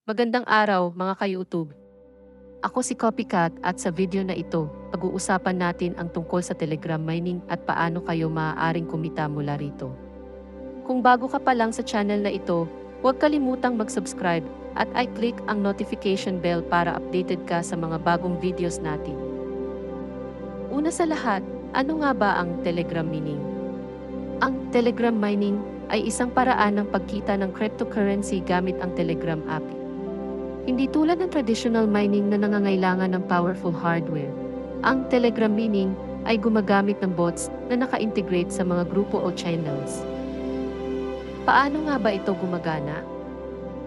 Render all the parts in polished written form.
Magandang araw mga ka-YouTube. Ako si Copycat at sa video na ito, pag-uusapan natin ang tungkol sa Telegram mining at paano kayo maaaring kumita mula rito. Kung bago ka pa lang sa channel na ito, huwag kalimutang mag-subscribe at i-click ang notification bell para updated ka sa mga bagong videos natin. Una sa lahat, ano nga ba ang Telegram mining? Ang Telegram mining ay isang paraan ng pagkita ng cryptocurrency gamit ang Telegram app. Hindi tulad ng traditional mining na nangangailangan ng powerful hardware. Ang Telegram mining ay gumagamit ng bots na naka-integrate sa mga grupo o channels. Paano nga ba ito gumagana?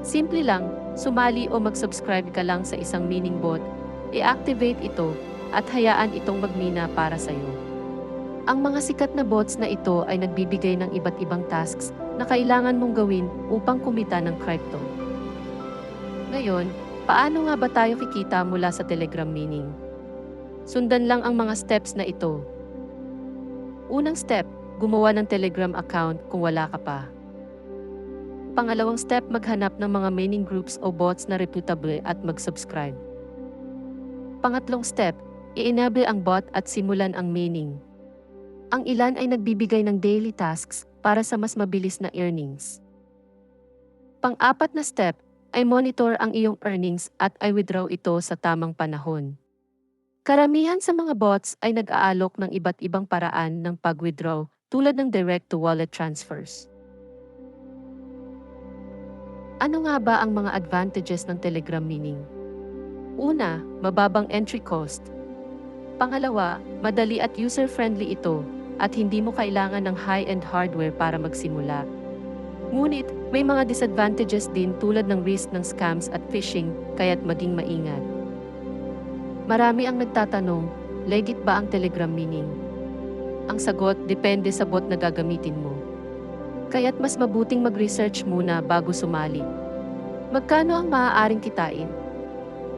Simple lang, sumali o mag-subscribe ka lang sa isang mining bot, i-activate ito, at hayaan itong magmina para sa iyo. Ang mga sikat na bots na ito ay nagbibigay ng iba't ibang tasks na kailangan mong gawin upang kumita ng crypto. Ngayon, paano nga ba tayo kikita mula sa Telegram mining? Sundan lang ang mga steps na ito. Unang step, gumawa ng Telegram account kung wala ka pa. Pangalawang step, maghanap ng mga mining groups o bots na reputable at mag-subscribe. Pangatlong step, i-enable ang bot at simulan ang mining. Ang ilan ay nagbibigay ng daily tasks para sa mas mabilis na earnings. Pang-apat na step, ay monitor ang iyong earnings at i-withdraw ito sa tamang panahon. Karamihan sa mga bots ay nag-aalok ng iba't ibang paraan ng pag-withdraw tulad ng direct-to-wallet transfers. Ano nga ba ang mga advantages ng Telegram mining? Una, mababang entry cost. Pangalawa, madali at user-friendly ito at hindi mo kailangan ng high-end hardware para magsimula. Ngunit, may mga disadvantages din tulad ng risk ng scams at phishing, kaya't maging maingat. Marami ang nagtatanong, legit ba ang Telegram mining? Ang sagot, depende sa bot na gagamitin mo. Kaya't mas mabuting mag-research muna bago sumali. Magkano ang maaaring kitain?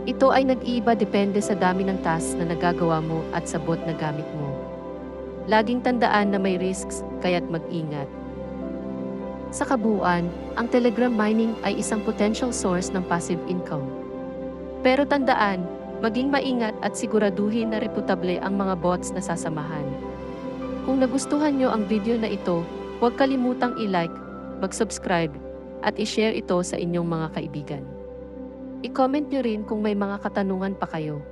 Ito ay nag-iiba depende sa dami ng tasks na nagagawa mo at sa bot na gamit mo. Laging tandaan na may risks, kaya't mag-ingat. Sa kabuuan, ang Telegram mining ay isang potential source ng passive income. Pero tandaan, maging maingat at siguraduhin na reputable ang mga bots na sasamahan. Kung nagustuhan nyo ang video na ito, huwag kalimutang i-like, mag-subscribe, at i-share ito sa inyong mga kaibigan. I-comment nyo rin kung may mga katanungan pa kayo.